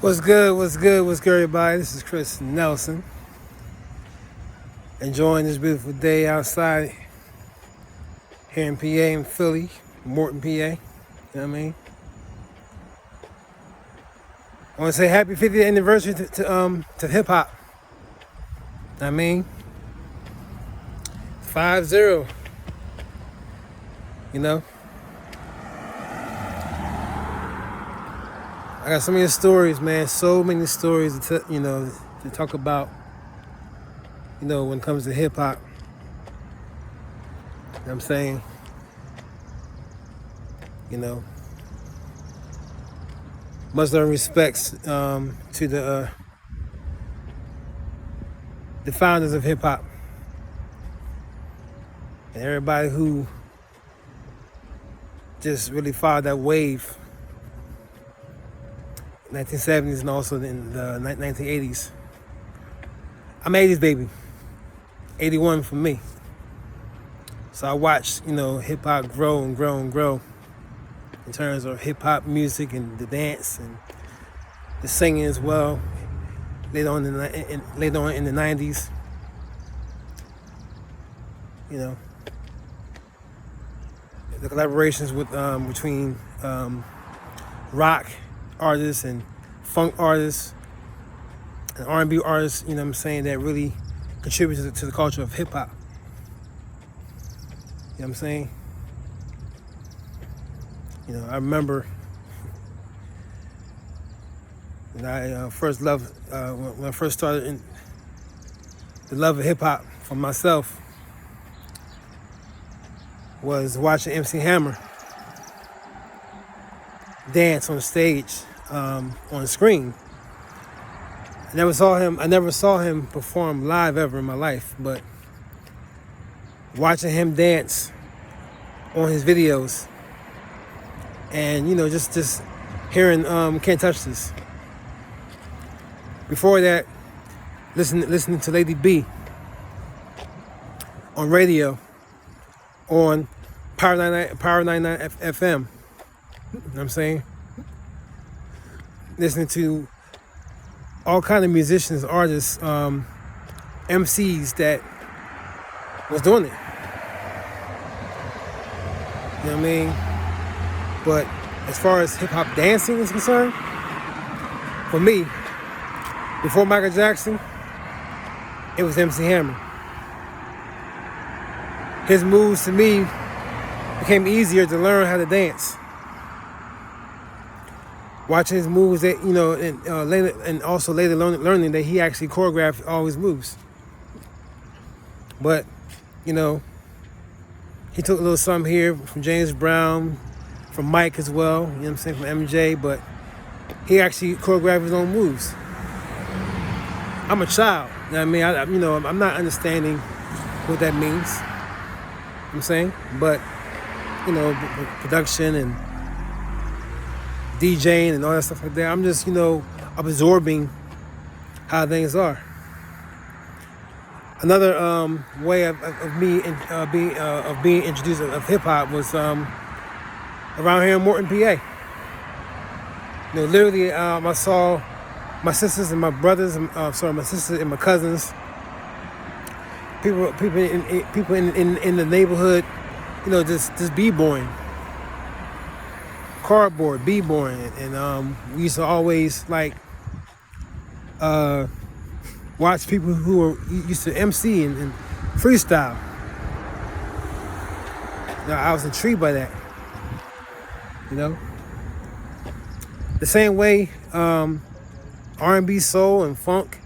What's good? What's good? What's good, everybody? This is Chris Nelson. Enjoying this beautiful day outside here in PA, in Philly, Morton, PA. You know what I mean? I want to say happy 50th anniversary to hip hop. I mean, 5-0. You know, I got so many stories, man. So many stories to talk about. You know, when it comes to hip hop. You know what I'm saying? You know, much love and respects to the founders of hip hop and everybody who just really followed that wave. 1970s and also in the 1980s. I'm 80s baby. 81 for me. So I watched, hip hop grow and grow and grow in terms of hip hop music and the dance and the singing as well. Later on in the 90s, the collaborations with between rock artists and funk artists and R&B artists, that really contributed to the culture of hip hop. You know what I'm saying? I remember when I first loved, when I first started in the love of hip hop for myself was watching MC Hammer dance on stage, on the screen. I never saw him perform live ever in my life, but watching him dance on his videos and just hearing Can't Touch This. Before that, listening to Lady B on radio on Power 99 FM. You know what I'm saying? Listening to all kind of musicians, artists, MCs that was doing it. You know what I mean? But as far as hip hop dancing is concerned, for me, before Michael Jackson, it was MC Hammer. His moves to me became easier to learn how to dance. Watching his moves that, and also later learning that he actually choreographed all his moves. But, he took a little something here from James Brown, from Mike as well, from MJ, but he actually choreographed his own moves. I'm a child, you know what I mean? I'm not understanding what that means, you know what I'm saying? But, production and DJing and all that stuff like that, I'm just, absorbing how things are. Another way of being introduced of hip hop was around here in Morton, PA. Literally, I saw my sisters and my brothers, my sisters and my cousins, people in the neighborhood, just b-boying, cardboard b-boying, and we used to always watch people who were used to MC and freestyle. I was intrigued by that. The same way R&B, soul, and funk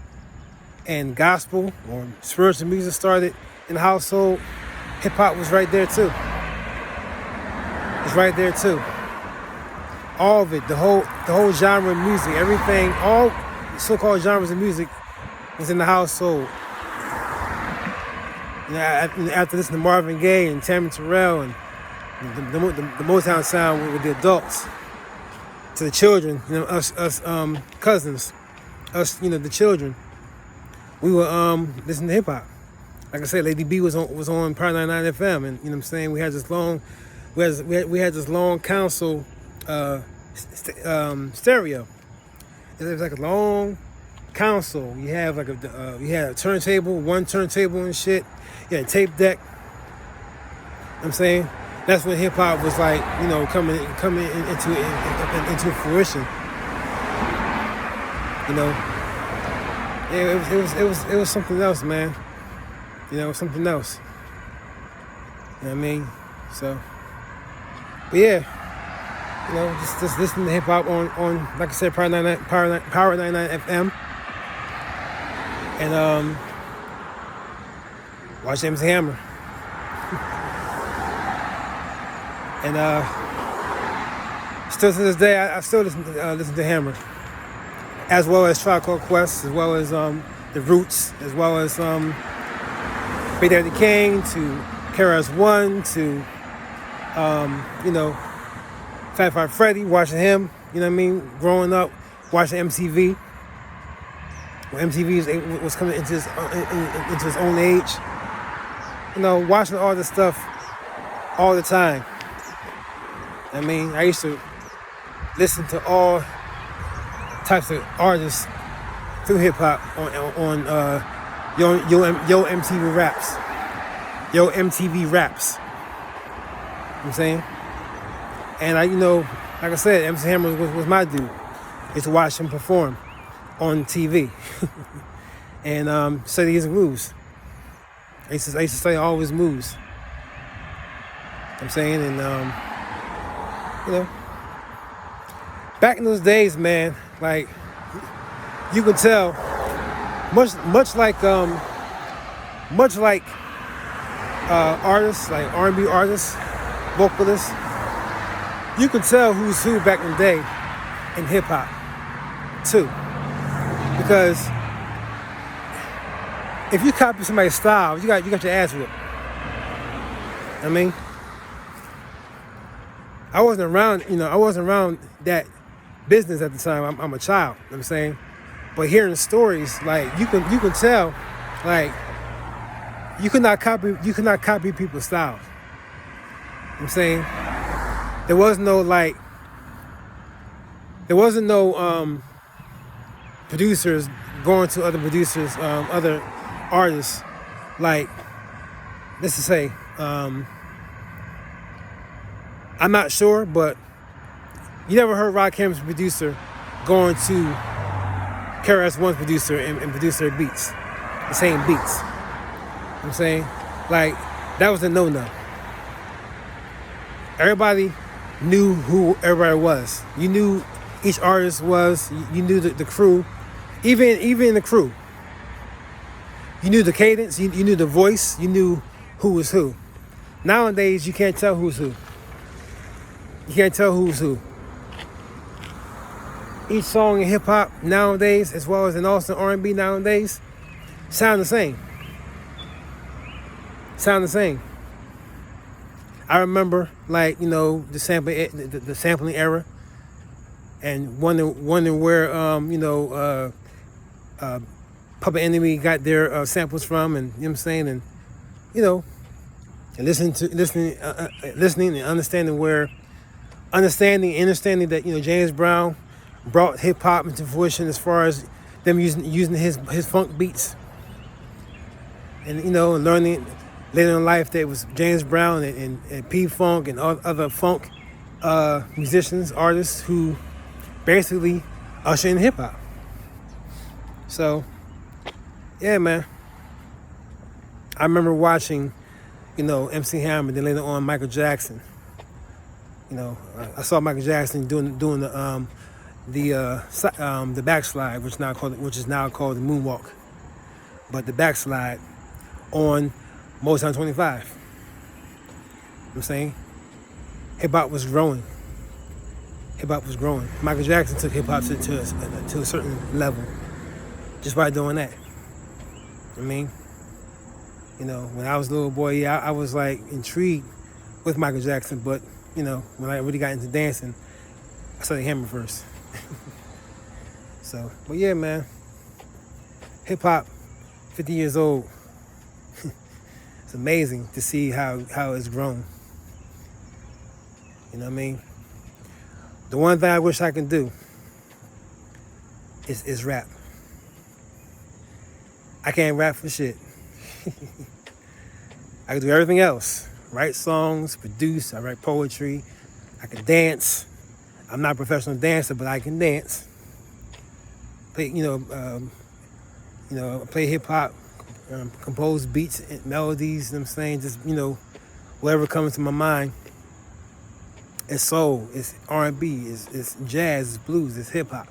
and gospel or spiritual music started in the household, hip hop was right there too. It's right there too. All of it, the whole genre of music, everything, all so-called genres of music was in the household. After listening to Marvin Gaye and Tammy Terrell and the Motown sound with the adults, to the children, us cousins, us, the children, we were listening to hip hop. Like I said, Lady B was on Power 99 FM, and we had this long, we had this long console stereo, It was like a long console. You have like you had a turntable, one turntable and shit. You had a tape deck. You know what I'm saying? That's when hip hop was like, you know, coming into fruition. You know, it was something else, man. You know, something else. You know what I mean? So, but yeah, you know, just listening to hip hop on like I said, Power 99 FM, and watch MC Hammer, and still to this day, I still listen to Hammer, as well as Tribe Called Quest, as well as The Roots, as well as Big Daddy Kane, to KRS-One, to you know, Fat Five Freddy, watching him, you know what I mean, growing up, watching MTV. When MTV was coming into its own age. You know, watching all this stuff all the time. I mean, I used to listen to all types of artists through hip hop on Yo MTV Raps. Yo MTV Raps. You know what I'm saying? And I, you know, like I said, MC Hammer was my dude. I used to watch him perform on TV and study his moves. I used to study all his moves. You know what I'm saying? And you know, back in those days, man, like you could tell, much like artists, like R&B artists, vocalists, you could tell who's who back in the day in hip hop too. Because if you copy somebody's style, you got your ass whipped. I mean, I wasn't around that business at the time. I'm a child, you know what I'm saying? But hearing the stories, like you can tell, like you could not copy people's styles. You know what I'm saying? There wasn't no producers going to other producers, other artists, like, let's just say, I'm not sure, but you never heard Rakim's producer going to KRS-One's producer and produce their beats, the same beats. You know what I'm saying? Like, that was a no-no. Everybody knew who everybody was. You knew each artist was. You knew the crew, even the crew. You knew the cadence. You knew the voice. You knew who was who. Nowadays, you can't tell who's who. You can't tell who's who. Each song in hip hop nowadays, as well as in Austin R&B nowadays, sound the same. I remember, like, you know, the sampling era, and wondering where Public Enemy got their samples from, and you know what I'm saying, and you know, and listening and understanding that, you know, James Brown brought hip hop into fruition as far as them using his funk beats, and you know, learning later in life that it was James Brown and P-Funk and other funk musicians, artists who basically usher in hip hop. So, yeah, man. I remember watching, you know, MC Hammer, then later on Michael Jackson. You know, I saw Michael Jackson doing the backslide, which is now called the moonwalk, but the backslide on Motown 25. You know what I'm saying? Hip hop was growing. Michael Jackson took hip hop to a certain level just by doing that. I mean, you know, when I was a little boy, yeah, I was like intrigued with Michael Jackson, but you know, when I really got into dancing, I studied Hammer first. So, but yeah, man, hip hop, 50 years old. It's amazing to see how it's grown. You know what I mean? The one thing I wish I could do is rap. I can't rap for shit. I can do everything else. Write songs, produce, I write poetry, I can dance. I'm not a professional dancer, but I can dance. Play, play hip hop, compose beats and melodies. You know what I'm saying, just whatever comes to my mind. It's soul, it's R&B, it's jazz, it's blues, it's hip hop.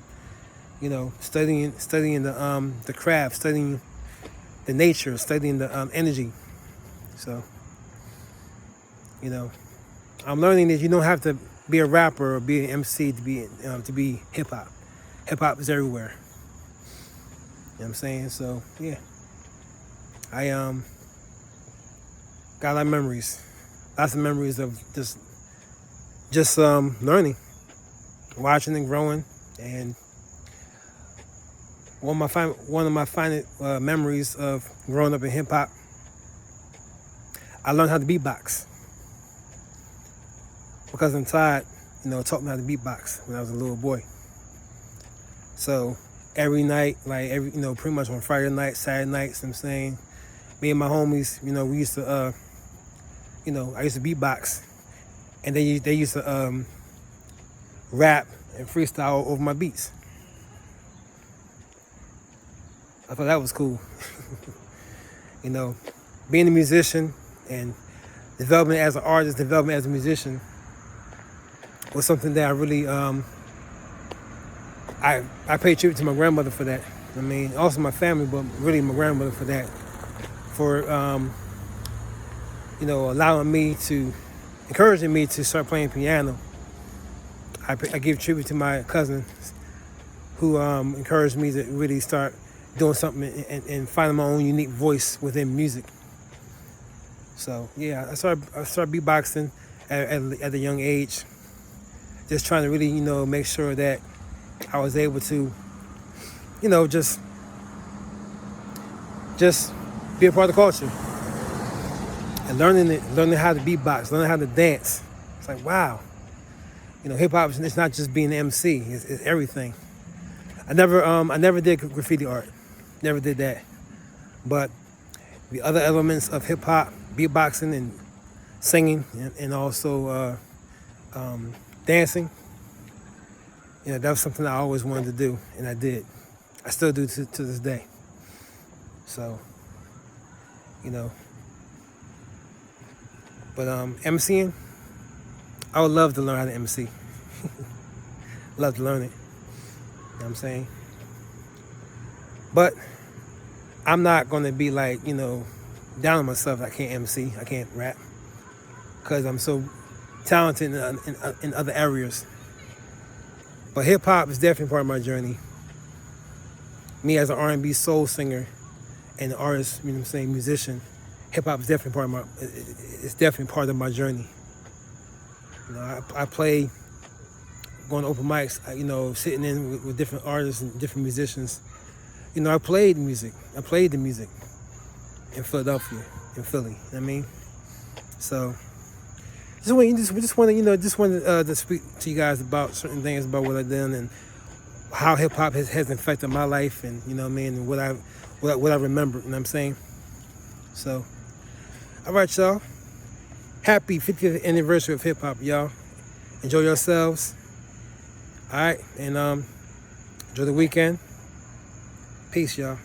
Studying the craft, studying the nature, studying the energy. So, I'm learning that you don't have to be a rapper or be an MC to be hip hop. Hip hop is everywhere. You know what I'm saying? So yeah, I got a lot of memories, lots of memories of just learning, watching and growing, and one of my finest memories of growing up in hip hop. I learned how to beatbox. My cousin Todd, taught me how to beatbox when I was a little boy. So every night, pretty much on Friday night, Saturday nights, I'm saying, me and my homies, we used to, I used to beatbox, and they used to rap and freestyle over my beats. I thought that was cool. Being a musician and development as an artist, development as a musician was something that I really, I pay tribute to my grandmother for that. I mean, also my family, but really my grandmother for that. For, encouraging me to start playing piano. I give tribute to my cousin who encouraged me to really start doing something and finding my own unique voice within music. So yeah, I started beatboxing at a young age, just trying to really make sure that I was able to just be a part of the culture and learning how to beatbox, learning how to dance. It's like, wow, hip hop is not just being an MC; it's everything. I never did graffiti art, never did that, but the other elements of hip hop, beatboxing and singing, and also dancing, that was something I always wanted to do, and I did. I still do to this day. So, but MCing, I would love to learn how to MC. Love to learn it. You know what I'm saying? But I'm not going to be like, down on myself. I can't MC, I can't rap, because I'm so talented in other areas. But hip hop is definitely part of my journey. Me as an R&B soul singer and an artist, musician, hip hop is definitely it's definitely part of my journey. I play, going to open mics, sitting in with different artists and different musicians. I played music. I played the music in Philadelphia, in Philly. You know what I mean? So just wanted to speak to you guys about certain things about what I've done and how hip hop has affected my life, and and what I remember. You know what I'm saying? So, all right, y'all. Happy 50th anniversary of hip hop, y'all. Enjoy yourselves. All right, and enjoy the weekend. Peace, y'all.